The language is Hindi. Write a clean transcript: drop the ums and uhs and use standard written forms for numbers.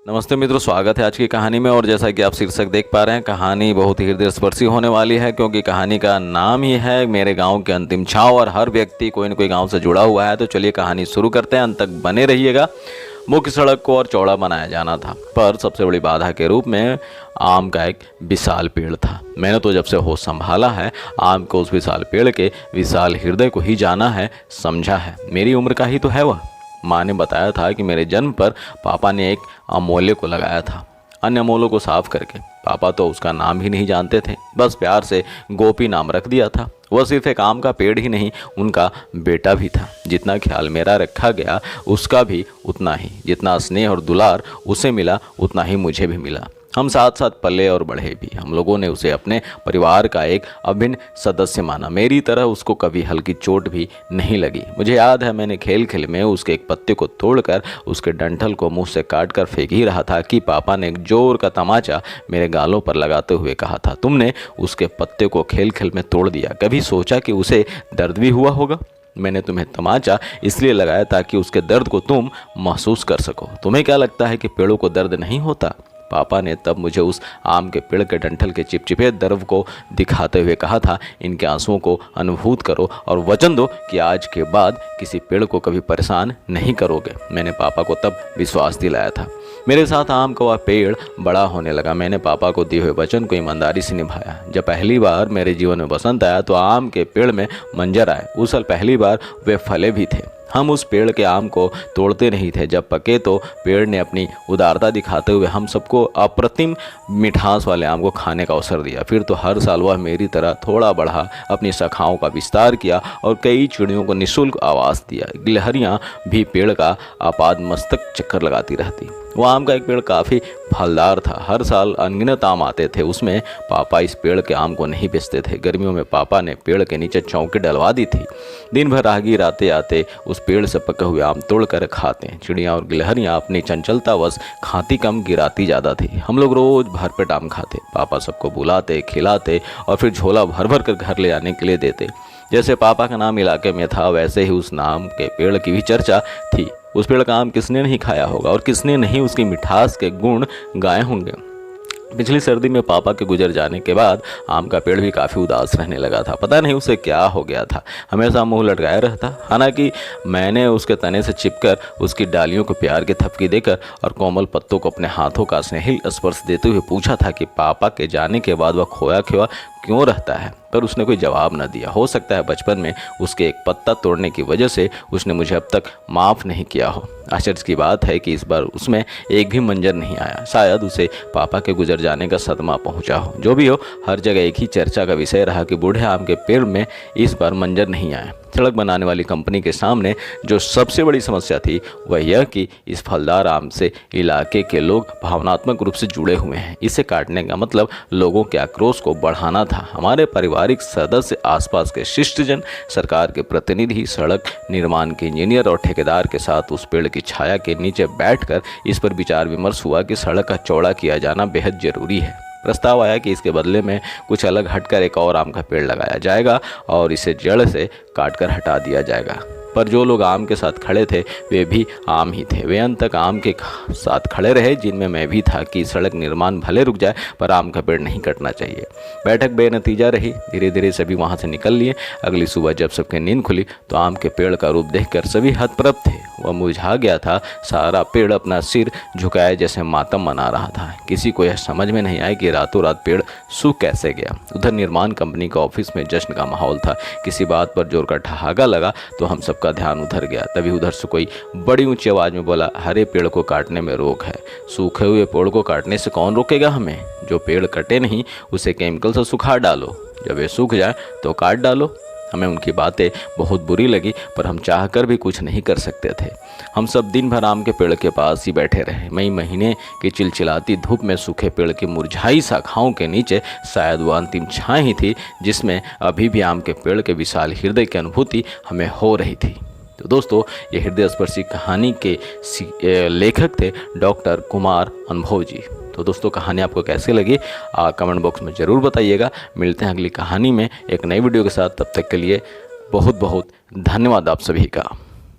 नमस्ते मित्रों, स्वागत है आज की कहानी में। और जैसा कि आप शीर्षक देख पा रहे हैं, कहानी बहुत ही हृदयस्पर्शी होने वाली है, क्योंकि कहानी का नाम ही है मेरे गांव के अंतिम छाव। और हर व्यक्ति कोई न कोई गांव से जुड़ा हुआ है। तो चलिए कहानी शुरू करते हैं, अंत तक बने रहिएगा। मुख्य सड़क को और चौड़ा बनाया जाना था, पर सबसे बड़ी बाधा के रूप में आम का एक विशाल पेड़ था। मैंने तो जब से होश संभाला है, आम को उस विशाल पेड़ के विशाल हृदय को ही जाना है, समझा है। मेरी उम्र का ही तो है वह। माँ ने बताया था कि मेरे जन्म पर पापा ने एक अमूल्य को लगाया था, अन्य अमूल्यों को साफ करके। पापा तो उसका नाम ही नहीं जानते थे, बस प्यार से गोपी नाम रख दिया था। वह सिर्फ एक आम का पेड़ ही नहीं, उनका बेटा भी था। जितना ख्याल मेरा रखा गया, उसका भी उतना ही। जितना स्नेह और दुलार उसे मिला, उतना ही मुझे भी मिला। हम साथ साथ पले और बढ़े भी। हम लोगों ने उसे अपने परिवार का एक अभिन्न सदस्य माना। मेरी तरह उसको कभी हल्की चोट भी नहीं लगी। मुझे याद है, मैंने खेल खेल में उसके एक पत्ते को तोड़कर उसके डंठल को मुंह से काट कर फेंक ही रहा था कि पापा ने एक जोर का तमाचा मेरे गालों पर लगाते हुए कहा था, तुमने उसके पत्ते को खेल खेल में तोड़ दिया। कभी सोचा कि उसे दर्द भी हुआ होगा? मैंने तुम्हें तमाचा इसलिए लगाया ताकि उसके दर्द को तुम महसूस कर सको। तुम्हें क्या लगता है कि पेड़ों को दर्द नहीं होता? पापा ने तब मुझे उस आम के पेड़ के डंठल के चिपचिपे द्रव को दिखाते हुए कहा था, इनके आंसुओं को अनुभूत करो और वचन दो कि आज के बाद किसी पेड़ को कभी परेशान नहीं करोगे। मैंने पापा को तब विश्वास दिलाया था। मेरे साथ आम का वह पेड़ बड़ा होने लगा। मैंने पापा को दिए हुए वचन को ईमानदारी से निभाया। जब पहली बार मेरे जीवन में बसंत आया तो आम के पेड़ में मंजर आए। उस साल पहली बार वे फले भी थे। हम उस पेड़ के आम को तोड़ते नहीं थे। जब पके तो पेड़ ने अपनी उदारता दिखाते हुए हम सबको अप्रतिम मिठास वाले आम को खाने का अवसर दिया। फिर तो हर साल वह मेरी तरह थोड़ा बढ़ा, अपनी शाखाओं का विस्तार किया और कई चिड़ियों को निःशुल्क आवास दिया। गिलहरियाँ भी पेड़ का आपाद मस्तक चक्कर लगाती रहती। वह आम का एक पेड़ काफ़ी फलदार था। हर साल अनगिनत आम आते थे। उसमें पापा इस पेड़ के आम को नहीं बेचते थे। गर्मियों में पापा ने पेड़ के नीचे चौकी डलवा दी थी। दिन भर राहगीर आते आते उस पेड़ से पके हुए आम तोड़कर खाते। चिड़ियाँ और गिलहरियाँ अपनी चंचलतावश खाती कम गिराती ज़्यादा थी। हम लोग रोज़ भरपेट आम खाते। पापा सबको बुलाते, खिलाते और फिर झोला भर भर कर घर ले आने के लिए देते। जैसे पापा का नाम इलाके में था, वैसे ही उस नाम के पेड़ की भी चर्चा थी। उस पेड़ का आम किसने नहीं खाया होगा और किसने नहीं उसकी मिठास के गुण गाए होंगे। पिछली सर्दी में पापा के गुजर जाने के बाद आम का पेड़ भी काफ़ी उदास रहने लगा था। पता नहीं उसे क्या हो गया था, हमेशा मुंह लटकाए रहता। हालांकि मैंने उसके तने से चिपकर उसकी डालियों को प्यार की थपकी देकर और कोमल पत्तों को अपने हाथों का स्नेहिल स्पर्श देते हुए पूछा था कि पापा के जाने के बाद वह खोया खोया क्यों रहता है, पर उसने कोई जवाब न दिया। हो सकता है बचपन में उसके एक पत्ता तोड़ने की वजह से उसने मुझे अब तक माफ़ नहीं किया हो। आश्चर्य की बात है कि इस बार उसमें एक भी मंजर नहीं आया। शायद उसे पापा के गुजर जाने का सदमा पहुंचा हो। जो भी हो, हर जगह एक ही चर्चा का विषय रहा कि बूढ़े आम के पेड़ में इस बार मंजर नहीं आया। सड़क बनाने वाली कंपनी के सामने जो सबसे बड़ी समस्या थी वह यह कि इस फलदार आम से इलाके के लोग भावनात्मक रूप से जुड़े हुए हैं। इसे काटने का मतलब लोगों के आक्रोश को बढ़ाना था। हमारे पारिवारिक सदस्य, आसपास के शिष्टजन, सरकार के प्रतिनिधि, सड़क निर्माण के इंजीनियर और ठेकेदार के साथ उस पेड़ की छाया के नीचे बैठकर इस पर विचार विमर्श हुआ कि सड़क का चौड़ा किया जाना बेहद जरूरी है। प्रस्ताव आया कि इसके बदले में कुछ अलग हटकर एक और आम का पेड़ लगाया जाएगा और इसे जड़ से काटकर हटा दिया जाएगा। पर जो लोग आम के साथ खड़े थे वे भी आम ही थे। वे अंत तक आम के साथ खड़े रहे, जिनमें मैं भी था, कि सड़क निर्माण भले रुक जाए पर आम का पेड़ नहीं कटना चाहिए। बैठक बेनतीजा रही। धीरे धीरे सभी वहाँ से निकल लिए। अगली सुबह जब सबकी नींद खुली तो आम के पेड़ का रूप देखकर सभी हतप्रभ थे। वह मुरझा गया था। सारा पेड़ अपना सिर झुकाए जैसे मातम मना रहा था। किसी को यह समझ में नहीं आया कि रातों रात पेड़ सूख कैसे गया। उधर निर्माण कंपनी का ऑफिस में जश्न का माहौल था। किसी बात पर जोर का ठहाका लगा तो हम सबका ध्यान उधर गया। तभी उधर से कोई बड़ी ऊंची आवाज में बोला, हरे पेड़ को काटने में रोक है। सूखे हुए पेड़ को काटने से कौन रोकेगा हमें? जो पेड़ कटे नहीं उसे केमिकल से सुखा डालो, जब ये सूख जाए तो काट डालो। हमें उनकी बातें बहुत बुरी लगी, पर हम चाहकर भी कुछ नहीं कर सकते थे। हम सब दिन भर आम के पेड़ के पास ही बैठे रहे। मई महीने की चिलचिलाती धूप में सूखे पेड़ की मुरझाई शाखाओं के नीचे शायद वो अंतिम छाया ही थी जिसमें अभी भी आम के पेड़ के विशाल हृदय की अनुभूति हमें हो रही थी। तो दोस्तों, ये हृदय स्पर्शी कहानी के लेखक थे डॉक्टर कुमार अनुभव जी। तो दोस्तों, कहानी आपको कैसी लगी कमेंट बॉक्स में ज़रूर बताइएगा। मिलते हैं अगली कहानी में एक नई वीडियो के साथ। तब तक के लिए बहुत बहुत धन्यवाद आप सभी का।